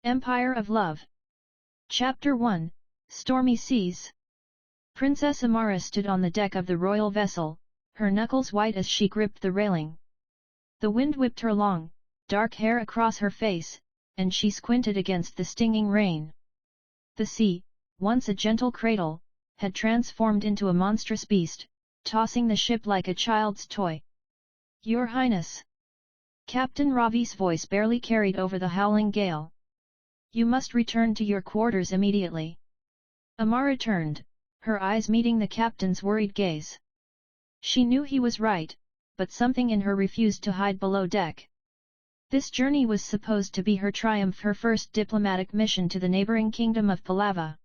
Empire of Love. Chapter 1, Stormy Seas. Princess Amara stood on the deck of the royal vessel, her knuckles white as she gripped the railing. The wind whipped her long, dark hair across her face, and she squinted against the stinging rain. The sea, once a gentle cradle, had transformed into a monstrous beast, tossing the ship like a child's toy. "Your Highness!" Captain Ravi's voice barely carried over the howling gale. "You must return to your quarters immediately." Amara turned, her eyes meeting the captain's worried gaze. She knew he was right, but something in her refused to hide below deck. This journey was supposed to be her triumph, her first diplomatic mission to the neighboring kingdom of Pallava.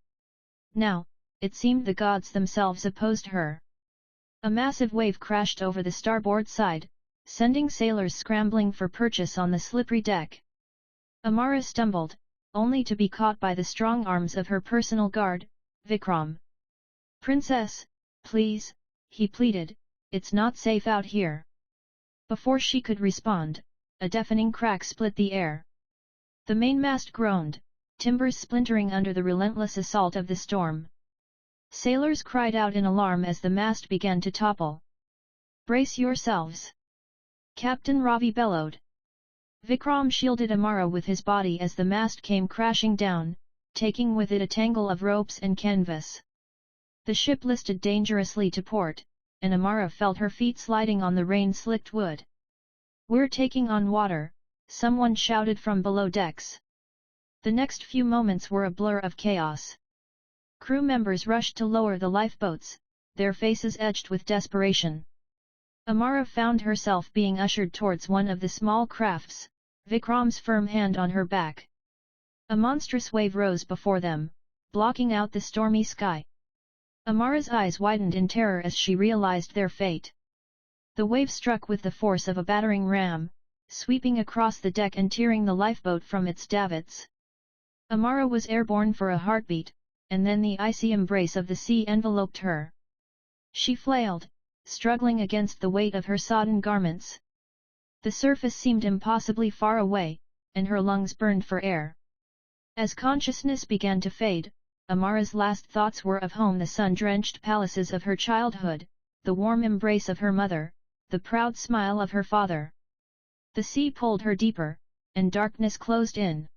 Now, it seemed the gods themselves opposed her. A massive wave crashed over the starboard side, sending sailors scrambling for purchase on the slippery deck. Amara stumbled, only to be caught by the strong arms of her personal guard, Vikram. "Princess, please," he pleaded, "it's not safe out here." Before she could respond, a deafening crack split the air. The mainmast groaned, timbers splintering under the relentless assault of the storm. Sailors cried out in alarm as the mast began to topple. "Brace yourselves!" Captain Ravi bellowed. Vikram shielded Amara with his body as the mast came crashing down, taking with it a tangle of ropes and canvas. The ship listed dangerously to port, and Amara felt her feet sliding on the rain-slicked wood. "We're taking on water," someone shouted from below decks. The next few moments were a blur of chaos. Crew members rushed to lower the lifeboats, their faces edged with desperation. Amara found herself being ushered towards one of the small crafts, Vikram's firm hand on her back. A monstrous wave rose before them, blocking out the stormy sky. Amara's eyes widened in terror as she realized their fate. The wave struck with the force of a battering ram, sweeping across the deck and tearing the lifeboat from its davits. Amara was airborne for a heartbeat, and then the icy embrace of the sea enveloped her. She flailed, struggling against the weight of her sodden garments. The surface seemed impossibly far away, and her lungs burned for air. As consciousness began to fade, Amara's last thoughts were of home, the sun-drenched palaces of her childhood, the warm embrace of her mother, the proud smile of her father. The sea pulled her deeper, and darkness closed in.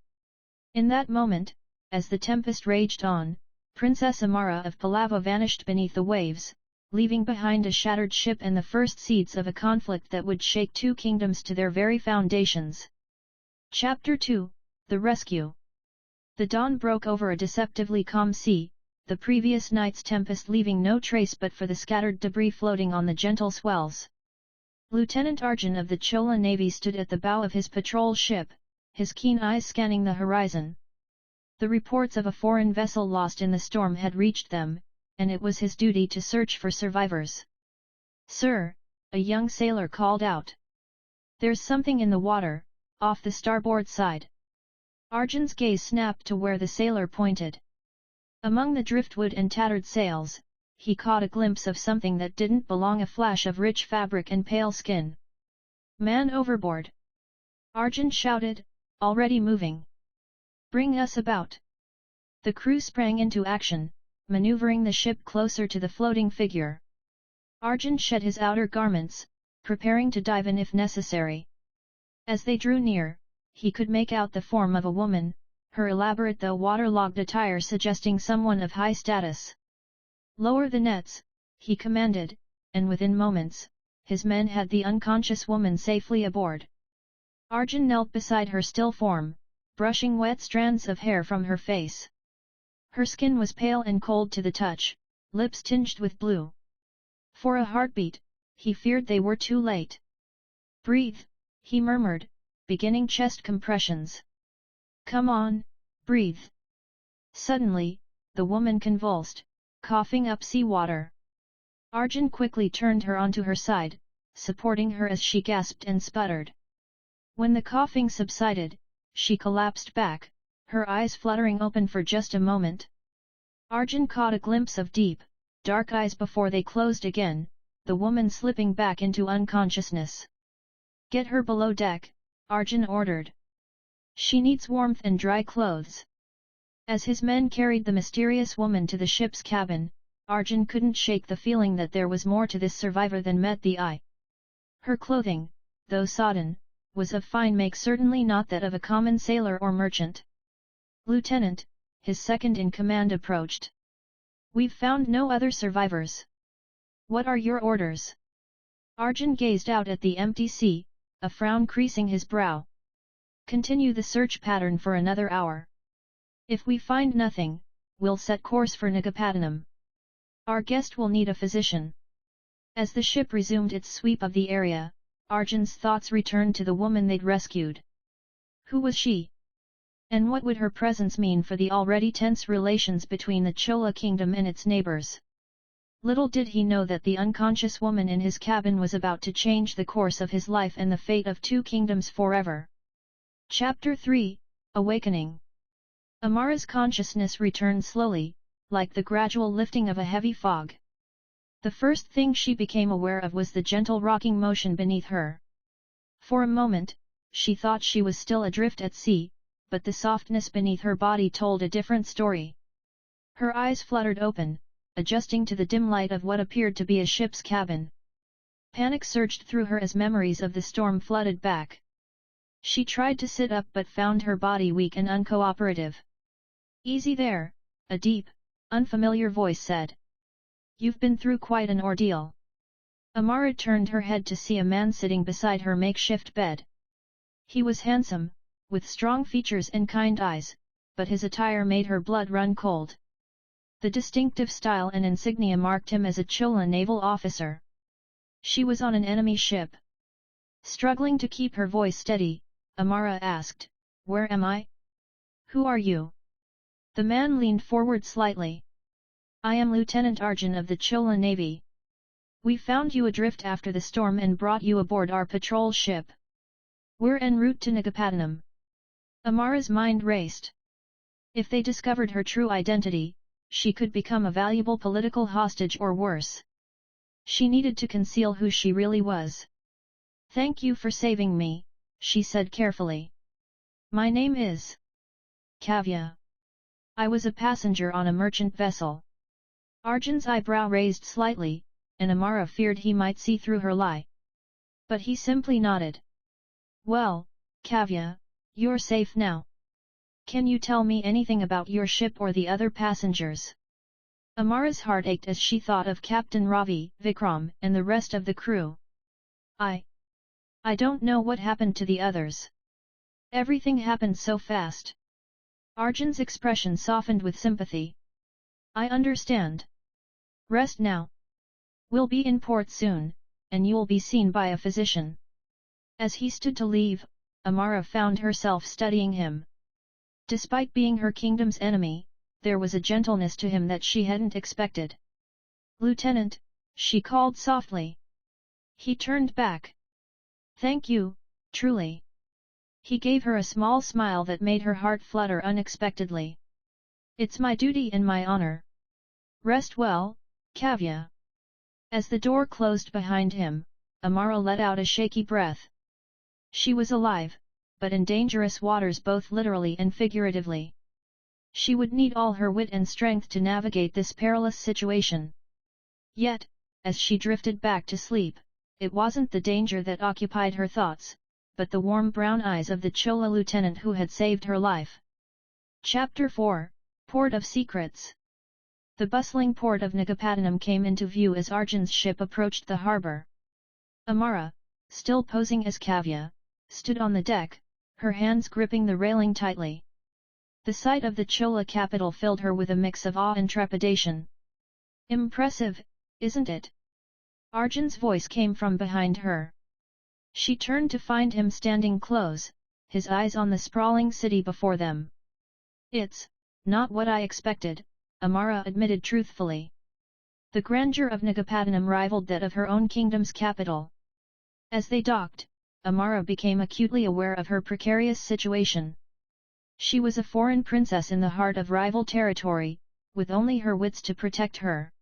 In that moment, as the tempest raged on, Princess Amara of Pallava vanished beneath the waves, leaving behind a shattered ship and the first seeds of a conflict that would shake two kingdoms to their very foundations. Chapter 2, The Rescue. The dawn broke over a deceptively calm sea, the previous night's tempest leaving no trace but for the scattered debris floating on the gentle swells. Lieutenant Arjun of the Chola Navy stood at the bow of his patrol ship, his keen eyes scanning the horizon. The reports of a foreign vessel lost in the storm had reached them, and it was his duty to search for survivors. "Sir," a young sailor called out. "There's something in the water, off the starboard side." Arjun's gaze snapped to where the sailor pointed. Among the driftwood and tattered sails, he caught a glimpse of something that didn't belong, a flash of rich fabric and pale skin. "Man overboard!" Arjun shouted, already moving. "Bring us about!" The crew sprang into action, maneuvering the ship closer to the floating figure. Arjun shed his outer garments, preparing to dive in if necessary. As they drew near, he could make out the form of a woman, her elaborate though waterlogged attire suggesting someone of high status. "Lower the nets," he commanded, and within moments, his men had the unconscious woman safely aboard. Arjun knelt beside her still form, brushing wet strands of hair from her face. Her skin was pale and cold to the touch, lips tinged with blue. For a heartbeat, he feared they were too late. "Breathe," he murmured, beginning chest compressions. "Come on, breathe." Suddenly, the woman convulsed, coughing up seawater. Arjun quickly turned her onto her side, supporting her as she gasped and sputtered. When the coughing subsided, she collapsed back, her eyes fluttering open for just a moment. Arjun caught a glimpse of deep, dark eyes before they closed again, the woman slipping back into unconsciousness. "Get her below deck," Arjun ordered. She needs warmth and dry clothes. As his men carried the mysterious woman to the ship's cabin, Arjun couldn't shake the feeling that there was more to this survivor than met the eye. Her clothing, though sodden, was of fine make, certainly not that of a common sailor or merchant. "Lieutenant," his second-in-command approached. "We've found no other survivors. What are your orders?" Arjun gazed out at the empty sea, a frown creasing his brow. "Continue the search pattern for another hour. If we find nothing, we'll set course for Nagapattinam. Our guest will need a physician." As the ship resumed its sweep of the area, Arjun's thoughts returned to the woman they'd rescued. Who was she? And what would her presence mean for the already tense relations between the Chola kingdom and its neighbors? Little did he know that the unconscious woman in his cabin was about to change the course of his life and the fate of two kingdoms forever. Chapter 3, Awakening. Amara's consciousness returned slowly, like the gradual lifting of a heavy fog. The first thing she became aware of was the gentle rocking motion beneath her. For a moment, she thought she was still adrift at sea, but the softness beneath her body told a different story. Her eyes fluttered open, adjusting to the dim light of what appeared to be a ship's cabin. Panic surged through her as memories of the storm flooded back. She tried to sit up but found her body weak and uncooperative. "Easy there," a deep, unfamiliar voice said. "You've been through quite an ordeal." Amara turned her head to see a man sitting beside her makeshift bed. He was handsome, with strong features and kind eyes, but his attire made her blood run cold. The distinctive style and insignia marked him as a Chola naval officer. She was on an enemy ship. Struggling to keep her voice steady, Amara asked, "Where am I? Who are you?" The man leaned forward slightly. "I am Lieutenant Arjun of the Chola Navy. We found you adrift after the storm and brought you aboard our patrol ship. We're en route to Nagapattinam." Amara's mind raced. If they discovered her true identity, she could become a valuable political hostage or worse. She needed to conceal who she really was. "Thank you for saving me," she said carefully. "My name is Kavya. I was a passenger on a merchant vessel." Arjun's eyebrow raised slightly, and Amara feared he might see through her lie. But he simply nodded. "Well, Kavya, you're safe now. Can you tell me anything about your ship or the other passengers?" Amara's heart ached as she thought of Captain Ravi, Vikram, and the rest of the crew. I don't know what happened to the others. Everything happened so fast." Arjun's expression softened with sympathy. "I understand. Rest now. We'll be in port soon, and you'll be seen by a physician." As he stood to leave, Amara found herself studying him. Despite being her kingdom's enemy, there was a gentleness to him that she hadn't expected. "Lieutenant," she called softly. He turned back. "Thank you, truly." He gave her a small smile that made her heart flutter unexpectedly. "It's my duty and my honor. Rest well, Kavya." As the door closed behind him, Amara let out a shaky breath. She was alive, but in dangerous waters both literally and figuratively. She would need all her wit and strength to navigate this perilous situation. Yet, as she drifted back to sleep, it wasn't the danger that occupied her thoughts, but the warm brown eyes of the Chola lieutenant who had saved her life. Chapter 4, Port of Secrets. The bustling port of Nagapattinam came into view as Arjun's ship approached the harbour. Amara, still posing as Kavya, stood on the deck, her hands gripping the railing tightly. The sight of the Chola capital filled her with a mix of awe and trepidation. "Impressive, isn't it?" Arjun's voice came from behind her. She turned to find him standing close, his eyes on the sprawling city before them. "It's not what I expected," Amara admitted truthfully. The grandeur of Nagapattinam rivaled that of her own kingdom's capital. As they docked, Amara became acutely aware of her precarious situation. She was a foreign princess in the heart of rival territory, with only her wits to protect her.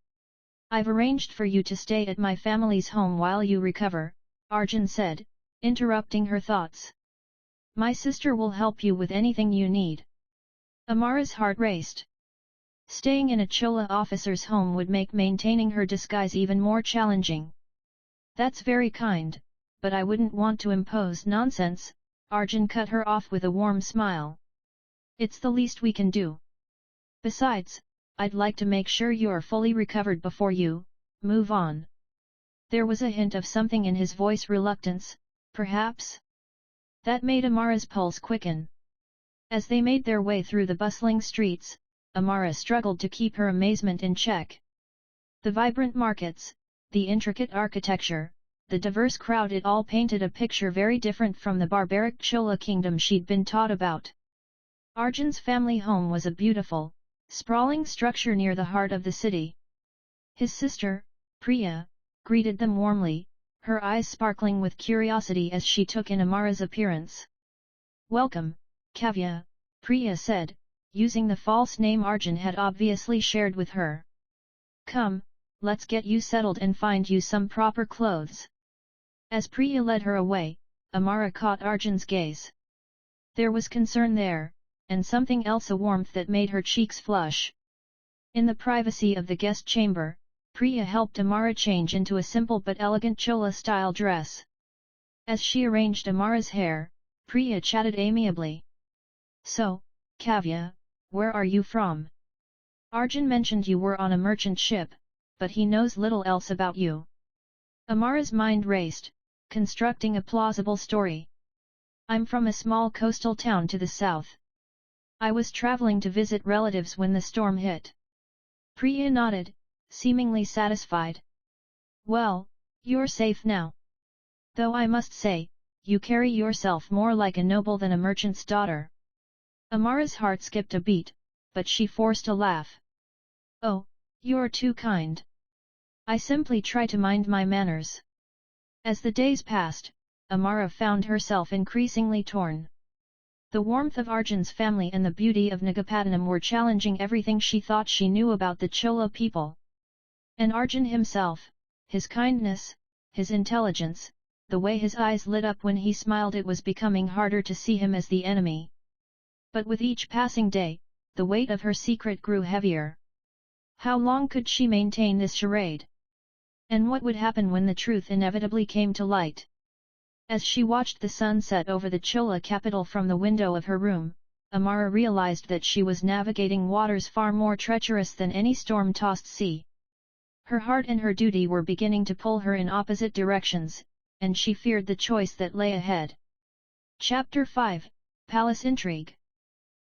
"I've arranged for you to stay at my family's home while you recover," Arjun said, interrupting her thoughts. My sister will help you with anything you need. Amara's heart raced. Staying in a Chola officer's home would make maintaining her disguise even more challenging. That's very kind, but I wouldn't want to impose nonsense, Arjun cut her off with a warm smile. It's the least we can do. Besides, I'd like to make sure you're fully recovered before you move on. There was a hint of something in his voice, reluctance, perhaps? That made Amara's pulse quicken. As they made their way through the bustling streets, Amara struggled to keep her amazement in check. The vibrant markets, the intricate architecture, the diverse crowd, it all painted a picture very different from the barbaric Chola kingdom she'd been taught about. Arjun's family home was a beautiful, sprawling structure near the heart of the city. His sister, Priya, greeted them warmly, her eyes sparkling with curiosity as she took in Amara's appearance. "Welcome, Kavya," Priya said, using the false name Arjun had obviously shared with her. "Come, let's get you settled and find you some proper clothes." As Priya led her away, Amara caught Arjun's gaze. There was concern there, and something else, a warmth that made her cheeks flush. In the privacy of the guest chamber, Priya helped Amara change into a simple but elegant Chola-style dress. As she arranged Amara's hair, Priya chatted amiably. "So, Kavya, where are you from? Arjun mentioned you were on a merchant ship, but he knows little else about you." Amara's mind raced, constructing a plausible story. "I'm from a small coastal town to the south. I was traveling to visit relatives when the storm hit." Priya nodded, seemingly satisfied. "Well, you're safe now. Though I must say, you carry yourself more like a noble than a merchant's daughter." Amara's heart skipped a beat, but she forced a laugh. "Oh, you're too kind. I simply try to mind my manners." As the days passed, Amara found herself increasingly torn. The warmth of Arjun's family and the beauty of Nagapattinam were challenging everything she thought she knew about the Chola people. And Arjun himself, his kindness, his intelligence, the way his eyes lit up when he smiled, it was becoming harder to see him as the enemy. But with each passing day, the weight of her secret grew heavier. How long could she maintain this charade? And what would happen when the truth inevitably came to light? As she watched the sun set over the Chola capital from the window of her room, Amara realized that she was navigating waters far more treacherous than any storm-tossed sea. Her heart and her duty were beginning to pull her in opposite directions, and she feared the choice that lay ahead. Chapter 5, Palace Intrigue.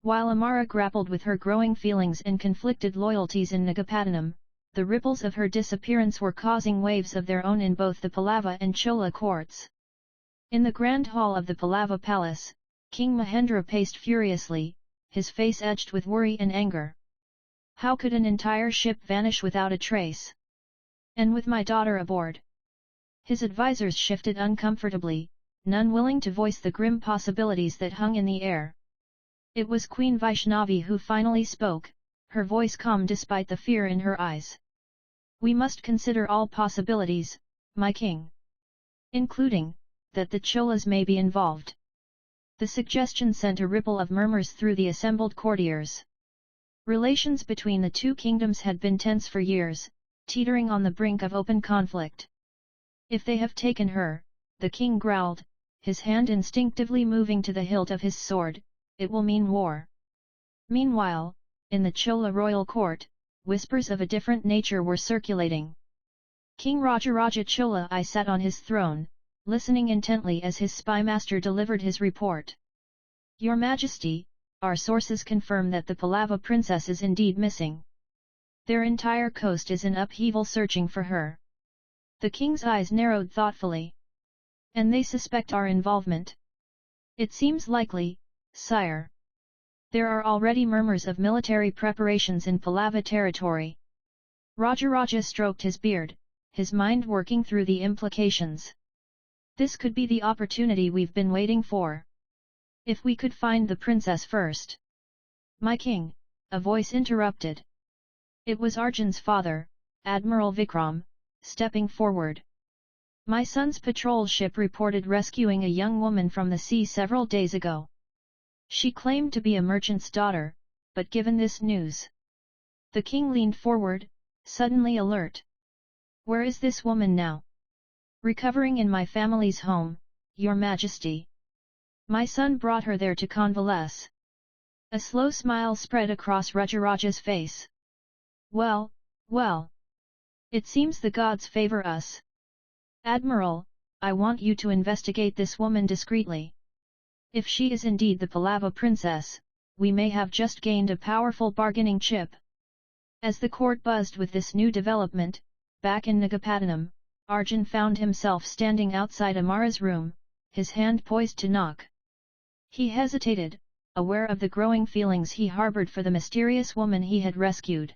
While Amara grappled with her growing feelings and conflicted loyalties in Nagapattinam, the ripples of her disappearance were causing waves of their own in both the Pallava and Chola courts. In the grand hall of the Pallava palace, King Mahendra paced furiously, his face edged with worry and anger. How could an entire ship vanish without a trace? And with my daughter aboard? His advisors shifted uncomfortably, none willing to voice the grim possibilities that hung in the air. It was Queen Vaishnavi who finally spoke, her voice calm despite the fear in her eyes. "We must consider all possibilities, my king. Including that the Cholas may be involved." The suggestion sent a ripple of murmurs through the assembled courtiers. Relations between the two kingdoms had been tense for years, teetering on the brink of open conflict. "If they have taken her," the king growled, his hand instinctively moving to the hilt of his sword, "it will mean war." Meanwhile, in the Chola royal court, whispers of a different nature were circulating. King Rajaraja Chola I sat on his throne, listening intently as his spymaster delivered his report. "Your Majesty, our sources confirm that the Pallava princess is indeed missing. Their entire coast is in upheaval searching for her." The king's eyes narrowed thoughtfully. "And they suspect our involvement?" "It seems likely, sire. There are already murmurs of military preparations in Pallava territory." Rajaraja stroked his beard, his mind working through the implications. "This could be the opportunity we've been waiting for. If we could find the princess first." "My king," a voice interrupted. It was Arjun's father, Admiral Vikram, stepping forward. My son's patrol ship reported rescuing a young woman from the sea several days ago. She claimed to be a merchant's daughter, but given this news..." The king leaned forward, suddenly alert. "Where is this woman now?" "Recovering in my family's home, your majesty. My son brought her there to convalesce." A slow smile spread across Rajaraja's face. Well, well. It seems the gods favor us. Admiral, I want you to investigate this woman discreetly. If she is indeed the Pallava princess, we may have just gained a powerful bargaining chip." As the court buzzed with this new development, back in Nagapattinam, Arjun found himself standing outside Amara's room, his hand poised to knock. He hesitated, aware of the growing feelings he harbored for the mysterious woman he had rescued.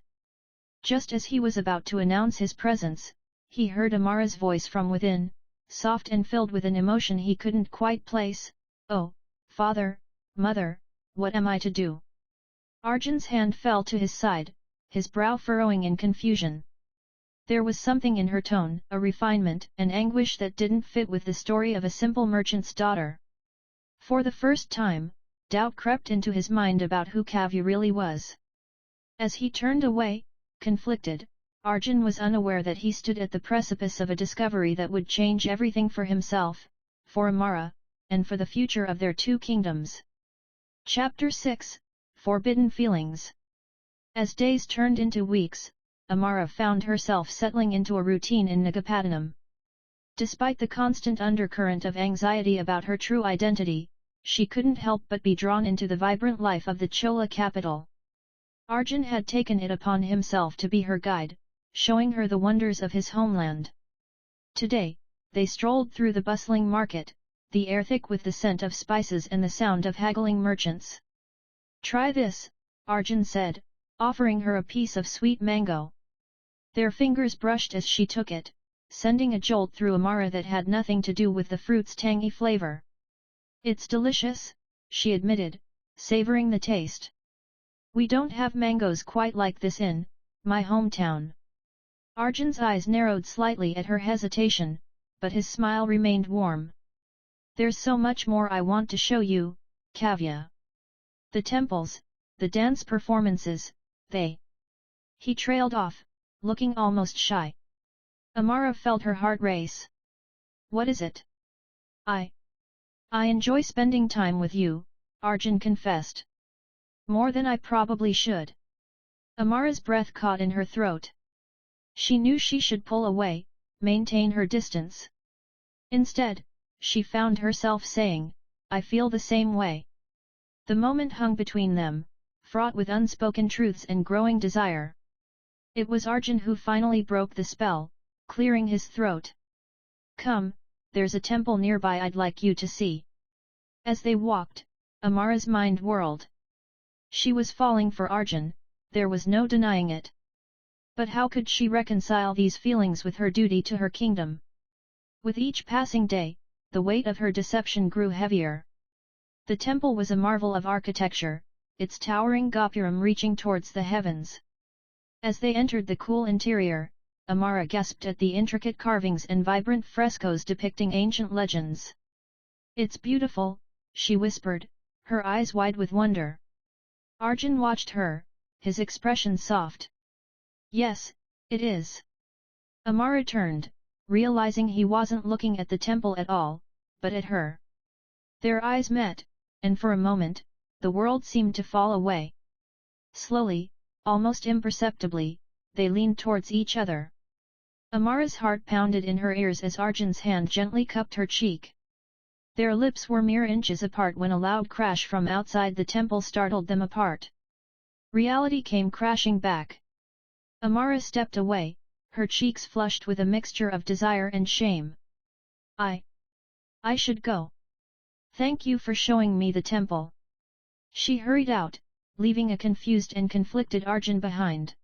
Just as he was about to announce his presence, he heard Amara's voice from within, soft and filled with an emotion he couldn't quite place. "Oh, father, mother, what am I to do?" Arjun's hand fell to his side, his brow furrowing in confusion. There was something in her tone, a refinement, an anguish that didn't fit with the story of a simple merchant's daughter. For the first time, doubt crept into his mind about who Kavya really was. As he turned away, conflicted, Arjun was unaware that he stood at the precipice of a discovery that would change everything for himself, for Amara, and for the future of their two kingdoms. Chapter 6, Forbidden Feelings. As days turned into weeks, Amara found herself settling into a routine in Nagapattinam. Despite the constant undercurrent of anxiety about her true identity, she couldn't help but be drawn into the vibrant life of the Chola capital. Arjun had taken it upon himself to be her guide, showing her the wonders of his homeland. Today, they strolled through the bustling market, the air thick with the scent of spices and the sound of haggling merchants. "Try this," Arjun said, offering her a piece of sweet mango. Their fingers brushed as she took it, sending a jolt through Amara that had nothing to do with the fruit's tangy flavor. "It's delicious," she admitted, savoring the taste. "We don't have mangoes quite like this in my hometown." Arjun's eyes narrowed slightly at her hesitation, but his smile remained warm. "There's so much more I want to show you, Kavya. The temples, the dance performances, they..." He trailed off, looking almost shy. Amara felt her heart race. "What is it?" I enjoy spending time with you," Arjun confessed. "More than I probably should." Amara's breath caught in her throat. She knew she should pull away, maintain her distance. Instead, she found herself saying, "I feel the same way." The moment hung between them, fraught with unspoken truths and growing desire. It was Arjun who finally broke the spell, clearing his throat. "Come, there's a temple nearby I'd like you to see." As they walked, Amara's mind whirled. She was falling for Arjun, there was no denying it. But how could she reconcile these feelings with her duty to her kingdom? With each passing day, the weight of her deception grew heavier. The temple was a marvel of architecture, its towering gopuram reaching towards the heavens. As they entered the cool interior, Amara gasped at the intricate carvings and vibrant frescoes depicting ancient legends. "It's beautiful," she whispered, her eyes wide with wonder. Arjun watched her, his expression soft. "Yes, it is." Amara turned, realizing he wasn't looking at the temple at all, but at her. Their eyes met, and for a moment, the world seemed to fall away. Slowly, almost imperceptibly, they leaned towards each other. Amara's heart pounded in her ears as Arjun's hand gently cupped her cheek. Their lips were mere inches apart when a loud crash from outside the temple startled them apart. Reality came crashing back. Amara stepped away, her cheeks flushed with a mixture of desire and shame. I should go. Thank you for showing me the temple." She hurried out, leaving a confused and conflicted Arjun behind.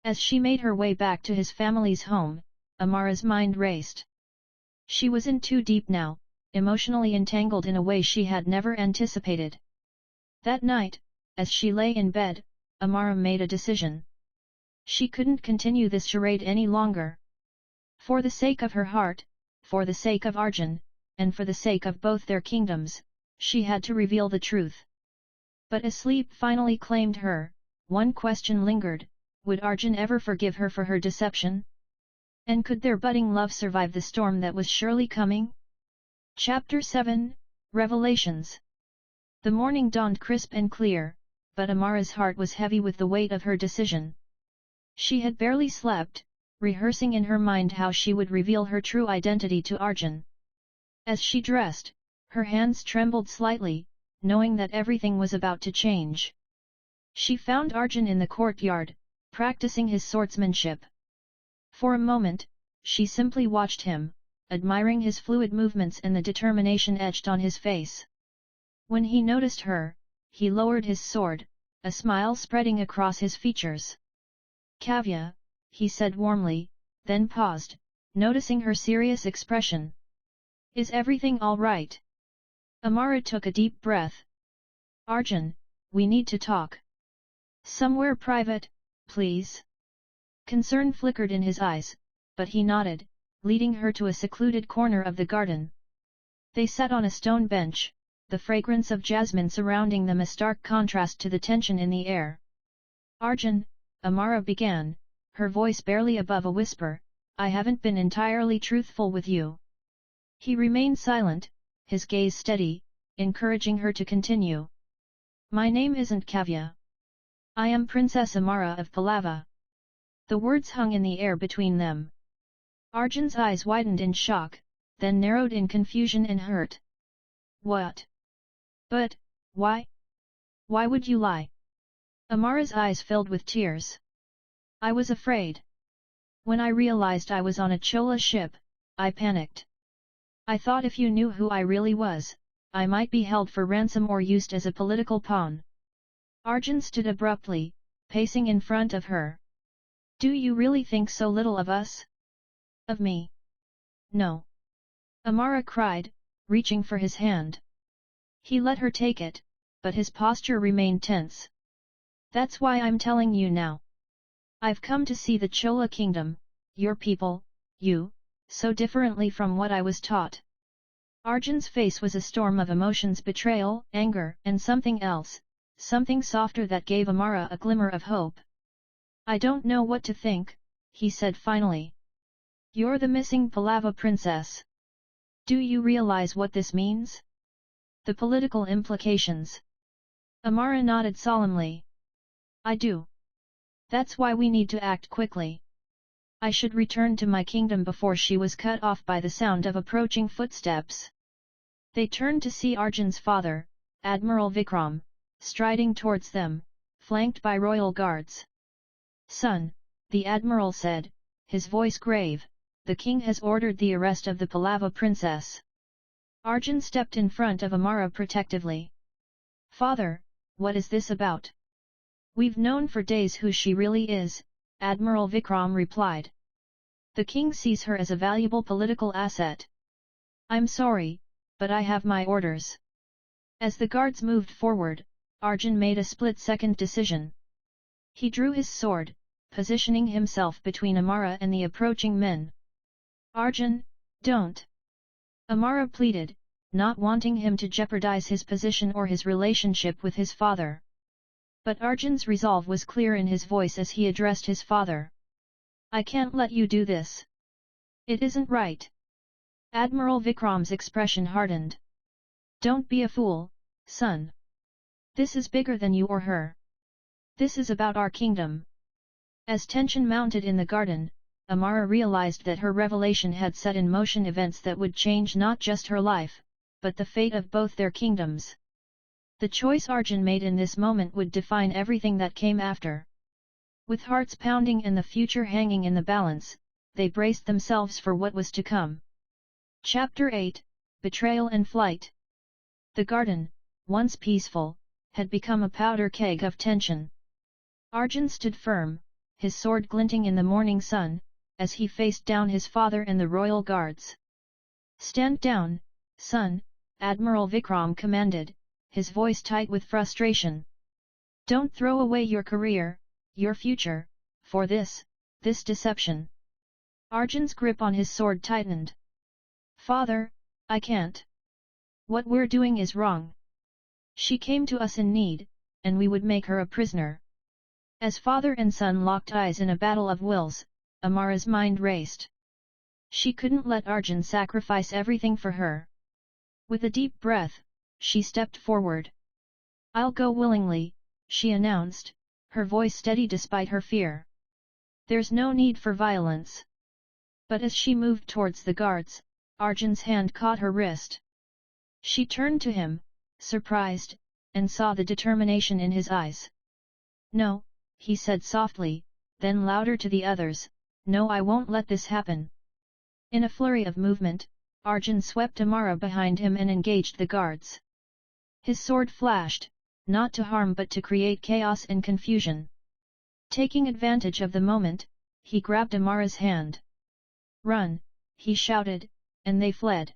As she made her way back to his family's home, Amara's mind raced. She was in too deep now, emotionally entangled in a way she had never anticipated. That night, as she lay in bed, Amara made a decision. She couldn't continue this charade any longer. For the sake of her heart, for the sake of Arjun, and for the sake of both their kingdoms, she had to reveal the truth. But as sleep finally claimed her, one question lingered: would Arjun ever forgive her for her deception? And could their budding love survive the storm that was surely coming? Chapter 7, Revelations. The morning dawned crisp and clear, but Amara's heart was heavy with the weight of her decision. She had barely slept, rehearsing in her mind how she would reveal her true identity to Arjun. As she dressed, her hands trembled slightly, knowing that everything was about to change. She found Arjun in the courtyard, practicing his swordsmanship. For a moment, she simply watched him, admiring his fluid movements and the determination etched on his face. When he noticed her, he lowered his sword, a smile spreading across his features. "Kavya," he said warmly, then paused, noticing her serious expression. "Is everything all right?" Amara took a deep breath. "Arjun, we need to talk. Somewhere private, please." Concern flickered in his eyes, but he nodded, leading her to a secluded corner of the garden. They sat on a stone bench, the fragrance of jasmine surrounding them a stark contrast to the tension in the air. "Arjun," Amara began, her voice barely above a whisper, "I haven't been entirely truthful with you." He remained silent, his gaze steady, encouraging her to continue. "My name isn't Kavya. I am Princess Amara of Pallava." The words hung in the air between them. Arjun's eyes widened in shock, then narrowed in confusion and hurt. "What? But, why? Why would you lie?" Amara's eyes filled with tears. "I was afraid. When I realized I was on a Chola ship, I panicked. I thought if you knew who I really was, I might be held for ransom or used as a political pawn." Arjun stood abruptly, pacing in front of her. "Do you really think so little of us? Of me?" "No!" Amara cried, reaching for his hand. He let her take it, but his posture remained tense. "That's why I'm telling you now. I've come to see the Chola kingdom, your people, you, so differently from what I was taught." Arjun's face was a storm of emotions: betrayal, anger, and something else, something softer that gave Amara a glimmer of hope. "I don't know what to think," he said finally. "You're the missing Pallava princess. Do you realize what this means? The political implications?" Amara nodded solemnly. "I do. That's why we need to act quickly. I should return to my kingdom before she was cut off by the sound of approaching footsteps." They turned to see Arjun's father, Admiral Vikram, striding towards them, flanked by royal guards. "Son," the admiral said, his voice grave, "the king has ordered the arrest of the Pallava princess." Arjun stepped in front of Amara protectively. "Father, what is this about?" "We've known for days who she really is," Admiral Vikram replied. "The king sees her as a valuable political asset." "I'm sorry, but I have my orders." As the guards moved forward, Arjun made a split-second decision. He drew his sword, positioning himself between Amara and the approaching men. "Arjun, don't!" Amara pleaded, not wanting him to jeopardize his position or his relationship with his father. But Arjun's resolve was clear in his voice as he addressed his father. "I can't let you do this. It isn't right." Admiral Vikram's expression hardened. "Don't be a fool, son. This is bigger than you or her. This is about our kingdom." As tension mounted in the garden, Amara realized that her revelation had set in motion events that would change not just her life, but the fate of both their kingdoms. The choice Arjun made in this moment would define everything that came after. With hearts pounding and the future hanging in the balance, they braced themselves for what was to come. Chapter 8, Betrayal and Flight. The garden, once peaceful, had become a powder keg of tension. Arjun stood firm, his sword glinting in the morning sun, as he faced down his father and the royal guards. "Stand down, son," Admiral Vikram commanded, his voice tight with frustration. "Don't throw away your career, your future, for this deception." Arjun's grip on his sword tightened. Father, I can't. What we're doing is wrong. She came to us in need, and we would make her a prisoner. As father and son locked eyes in a battle of wills, Amara's mind raced. She couldn't let Arjun sacrifice everything for her. With a deep breath, she stepped forward. I'll go willingly, she announced, her voice steady despite her fear. There's no need for violence. But as she moved towards the guards, Arjun's hand caught her wrist. She turned to him, surprised, and saw the determination in his eyes. No, he said softly, then louder to the others, no, I won't let this happen. In a flurry of movement, Arjun swept Amara behind him and engaged the guards. His sword flashed, not to harm but to create chaos and confusion. Taking advantage of the moment, he grabbed Amara's hand. Run, he shouted, and they fled.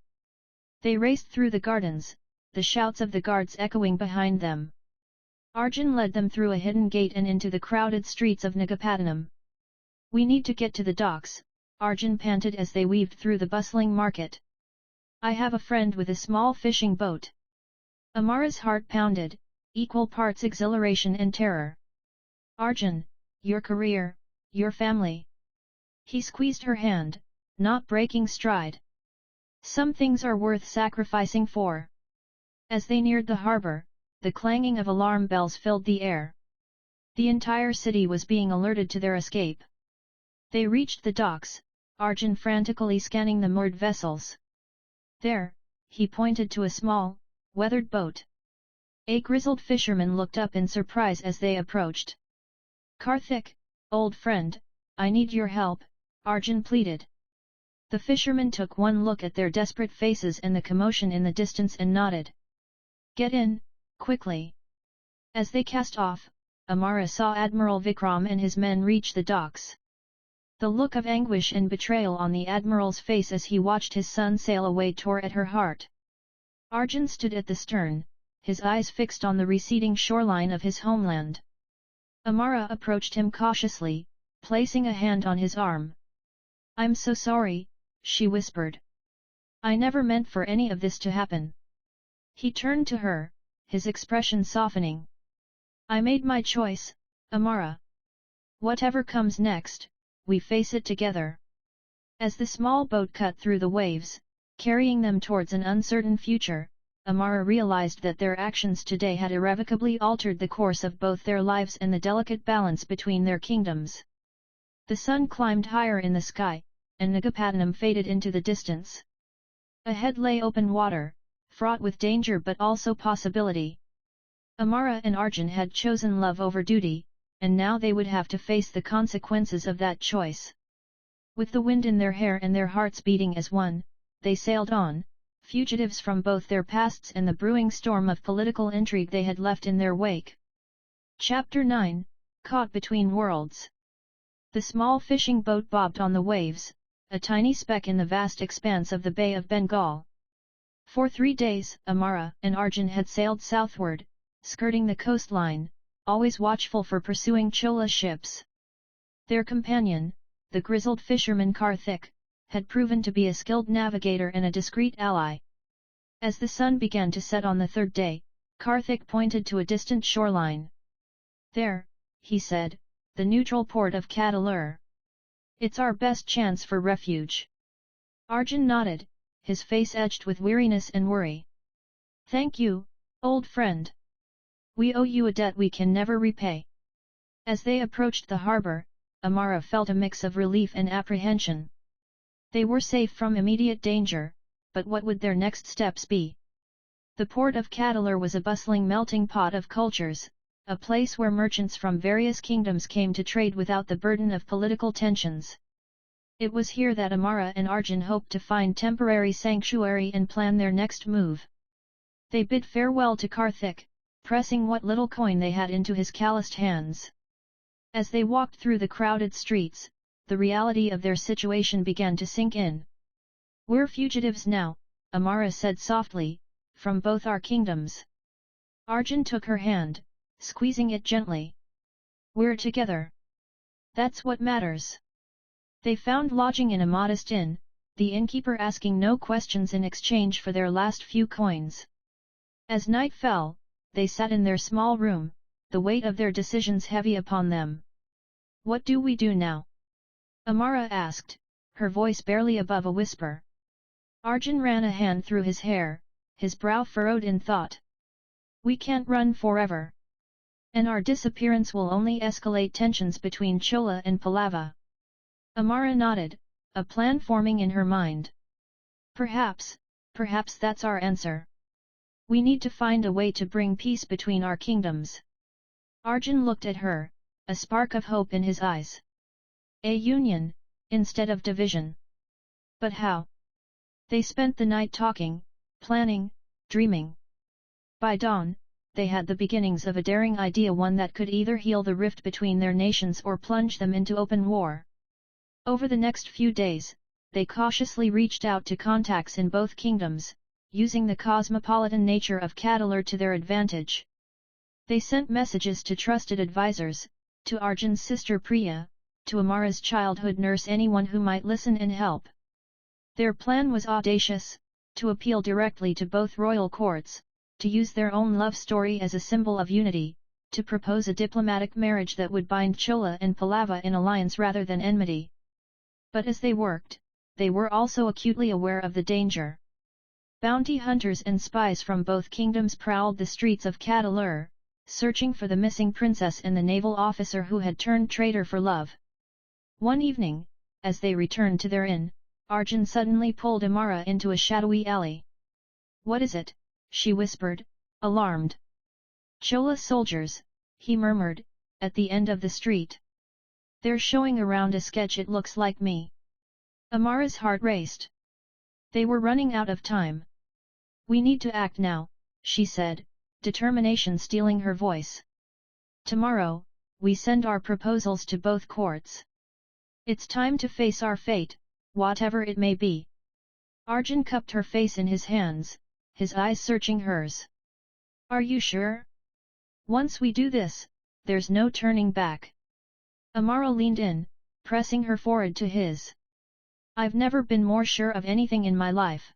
They raced through the gardens, the shouts of the guards echoing behind them. Arjun led them through a hidden gate and into the crowded streets of Nagapattinam. We need to get to the docks, Arjun panted as they weaved through the bustling market. I have a friend with a small fishing boat. Amara's heart pounded, equal parts exhilaration and terror. Arjun, your career, your family. He squeezed her hand, not breaking stride. Some things are worth sacrificing for. As they neared the harbor, the clanging of alarm bells filled the air. The entire city was being alerted to their escape. They reached the docks, Arjun frantically scanning the moored vessels. There, he pointed to a small, weathered boat. A grizzled fisherman looked up in surprise as they approached. Karthik, old friend, I need your help, Arjun pleaded. The fisherman took one look at their desperate faces and the commotion in the distance and nodded. Get in, quickly. As they cast off, Amara saw Admiral Vikram and his men reach the docks. The look of anguish and betrayal on the Admiral's face as he watched his son sail away tore at her heart. Arjun stood at the stern, his eyes fixed on the receding shoreline of his homeland. Amara approached him cautiously, placing a hand on his arm. I'm so sorry, she whispered. I never meant for any of this to happen. He turned to her, his expression softening. I made my choice, Amara. Whatever comes next, we face it together. As the small boat cut through the waves, carrying them towards an uncertain future, Amara realized that their actions today had irrevocably altered the course of both their lives and the delicate balance between their kingdoms. The sun climbed higher in the sky, and Nagapattinam faded into the distance. Ahead lay open water, fraught with danger but also possibility. Amara and Arjun had chosen love over duty, and now they would have to face the consequences of that choice. With the wind in their hair and their hearts beating as one, they sailed on, fugitives from both their pasts and the brewing storm of political intrigue they had left in their wake. Chapter 9, Caught Between Worlds. The small fishing boat bobbed on the waves, a tiny speck in the vast expanse of the Bay of Bengal. For 3 days, Amara and Arjun had sailed southward, skirting the coastline, always watchful for pursuing Chola ships. Their companion, the grizzled fisherman Karthik, had proven to be a skilled navigator and a discreet ally. As the sun began to set on the 3rd day, Karthik pointed to a distant shoreline. There, he said, the neutral port of Kadalur. It's our best chance for refuge. Arjun nodded, his face edged with weariness and worry. Thank you, old friend. We owe you a debt we can never repay. As they approached the harbour, Amara felt a mix of relief and apprehension. They were safe from immediate danger, but what would their next steps be? The port of Kadalur was a bustling melting pot of cultures, a place where merchants from various kingdoms came to trade without the burden of political tensions. It was here that Amara and Arjun hoped to find temporary sanctuary and plan their next move. They bid farewell to Karthik, pressing what little coin they had into his calloused hands. As they walked through the crowded streets, the reality of their situation began to sink in. We're fugitives now, Amara said softly, from both our kingdoms. Arjun took her hand, squeezing it gently. We're together. That's what matters. They found lodging in a modest inn, the innkeeper asking no questions in exchange for their last few coins. As night fell, they sat in their small room, the weight of their decisions heavy upon them. What do we do now? Amara asked, her voice barely above a whisper. Arjun ran a hand through his hair, his brow furrowed in thought. We can't run forever. And our disappearance will only escalate tensions between Chola and Pallava. Amara nodded, a plan forming in her mind. Perhaps that's our answer. We need to find a way to bring peace between our kingdoms. Arjun looked at her, a spark of hope in his eyes. A union, instead of division. But how? They spent the night talking, planning, dreaming. By dawn, they had the beginnings of a daring idea, one that could either heal the rift between their nations or plunge them into open war. Over the next few days, they cautiously reached out to contacts in both kingdoms, using the cosmopolitan nature of Cadalur to their advantage. They sent messages to trusted advisors, to Arjun's sister Priya, to Amara's childhood nurse, anyone who might listen and help. Their plan was audacious, to appeal directly to both royal courts, to use their own love story as a symbol of unity, to propose a diplomatic marriage that would bind Chola and Pallava in alliance rather than enmity. But as they worked, they were also acutely aware of the danger. Bounty hunters and spies from both kingdoms prowled the streets of Cadalur, searching for the missing princess and the naval officer who had turned traitor for love. One evening, as they returned to their inn, Arjun suddenly pulled Amara into a shadowy alley. What is it? She whispered, alarmed. Chola soldiers, he murmured, at the end of the street. They're showing around a sketch, it looks like me. Amara's heart raced. They were running out of time. We need to act now, she said, determination stealing her voice. Tomorrow, we send our proposals to both courts. It's time to face our fate, whatever it may be. Arjun cupped her face in his hands, his eyes searching hers. Are you sure? Once we do this, there's no turning back. Amara leaned in, pressing her forehead to his. I've never been more sure of anything in my life.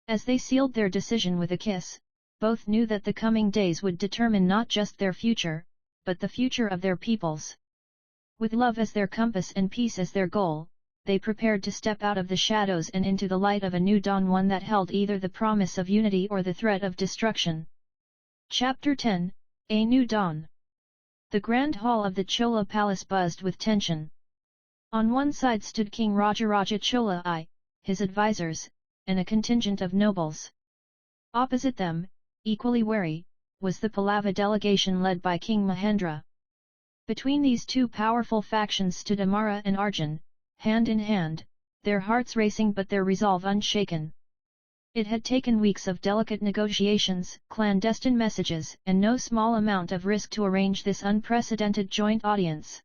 As they sealed their decision with a kiss, both knew that the coming days would determine not just their future, but the future of their peoples. With love as their compass and peace as their goal, they prepared to step out of the shadows and into the light of a new dawn, one that held either the promise of unity or the threat of destruction. Chapter 10, A New Dawn. The grand hall of the Chola palace buzzed with tension. On one side stood King Rajaraja Chola I, his advisors, and a contingent of nobles. Opposite them, equally wary, was the Pallava delegation led by King Mahendra. Between these two powerful factions stood Amara and Arjun, hand in hand, their hearts racing but their resolve unshaken. It had taken weeks of delicate negotiations, clandestine messages, and no small amount of risk to arrange this unprecedented joint audience.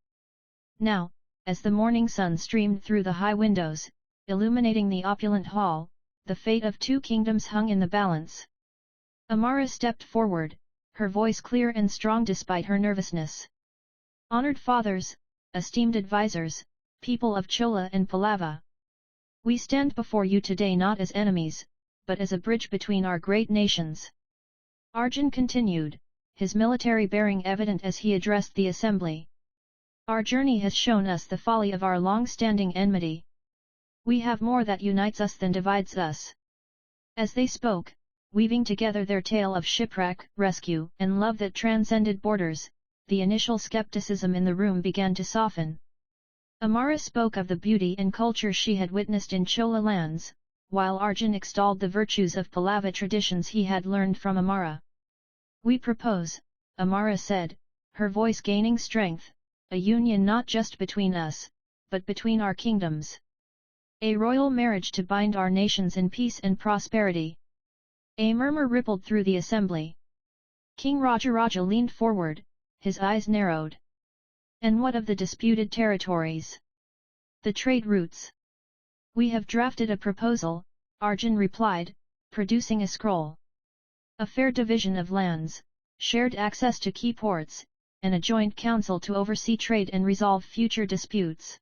Now, as the morning sun streamed through the high windows, illuminating the opulent hall, the fate of two kingdoms hung in the balance. Amara stepped forward, her voice clear and strong despite her nervousness. Honored fathers, esteemed advisors, people of Chola and Pallava. We stand before you today not as enemies, but as a bridge between our great nations. Arjun continued, his military bearing evident as he addressed the assembly. Our journey has shown us the folly of our long-standing enmity. We have more that unites us than divides us. As they spoke, weaving together their tale of shipwreck, rescue, and love that transcended borders, the initial skepticism in the room began to soften. Amara spoke of the beauty and culture she had witnessed in Chola lands, while Arjun extolled the virtues of Pallava traditions he had learned from Amara. We propose, Amara said, her voice gaining strength, a union not just between us, but between our kingdoms. A royal marriage to bind our nations in peace and prosperity. A murmur rippled through the assembly. King Rajaraja leaned forward, his eyes narrowed. And what of the disputed territories? The trade routes? We have drafted a proposal, Arjun replied, producing a scroll. A fair division of lands, shared access to key ports, and a joint council to oversee trade and resolve future disputes.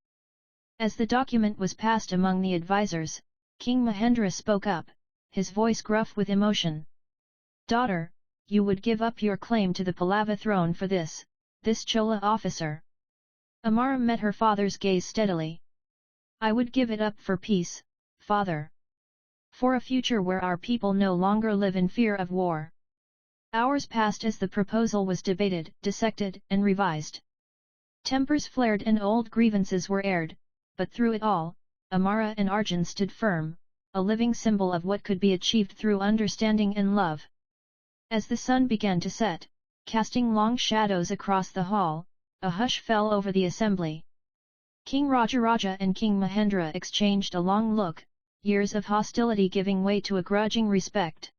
As the document was passed among the advisors, King Mahendra spoke up, his voice gruff with emotion. Daughter, you would give up your claim to the Pallava throne for this Chola officer? Amara met her father's gaze steadily. I would give it up for peace, father. For a future where our people no longer live in fear of war. Hours passed as the proposal was debated, dissected, and revised. Tempers flared and old grievances were aired, but through it all, Amara and Arjun stood firm, a living symbol of what could be achieved through understanding and love. As the sun began to set, casting long shadows across the hall, a hush fell over the assembly. King Rajaraja and King Mahendra exchanged a long look, years of hostility giving way to a grudging respect.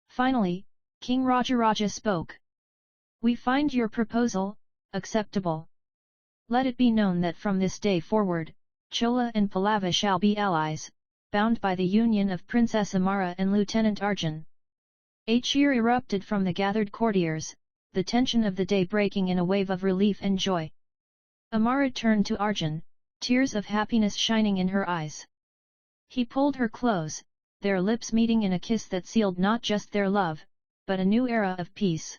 Finally, King Rajaraja spoke. We find your proposal acceptable. Let it be known that from this day forward, Chola and Pallava shall be allies, bound by the union of Princess Amara and Lieutenant Arjun. A cheer erupted from the gathered courtiers, the tension of the day breaking in a wave of relief and joy. Amara turned to Arjun, tears of happiness shining in her eyes. He pulled her close, their lips meeting in a kiss that sealed not just their love, but a new era of peace.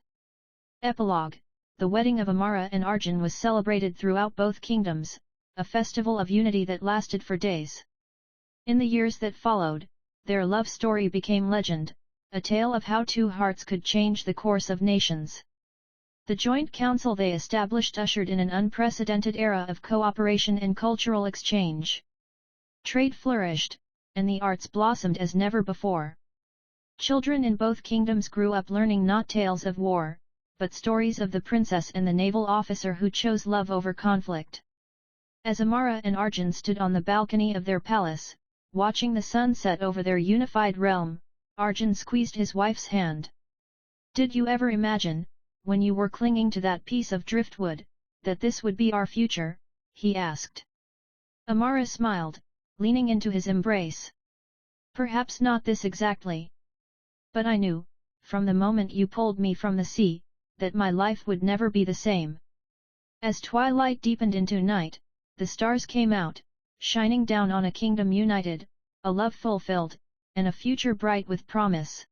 Epilogue: The wedding of Amara and Arjun was celebrated throughout both kingdoms, a festival of unity that lasted for days. In the years that followed, their love story became legend, a tale of how two hearts could change the course of nations. The joint council they established ushered in an unprecedented era of cooperation and cultural exchange. Trade flourished, and the arts blossomed as never before. Children in both kingdoms grew up learning not tales of war, but stories of the princess and the naval officer who chose love over conflict. As Amara and Arjun stood on the balcony of their palace, watching the sun set over their unified realm, Arjun squeezed his wife's hand. Did you ever imagine, when you were clinging to that piece of driftwood, that this would be our future? He asked. Amara smiled, leaning into his embrace. Perhaps not this exactly. But I knew, from the moment you pulled me from the sea, that my life would never be the same. As twilight deepened into night, the stars came out, shining down on a kingdom united, a love fulfilled, and a future bright with promise.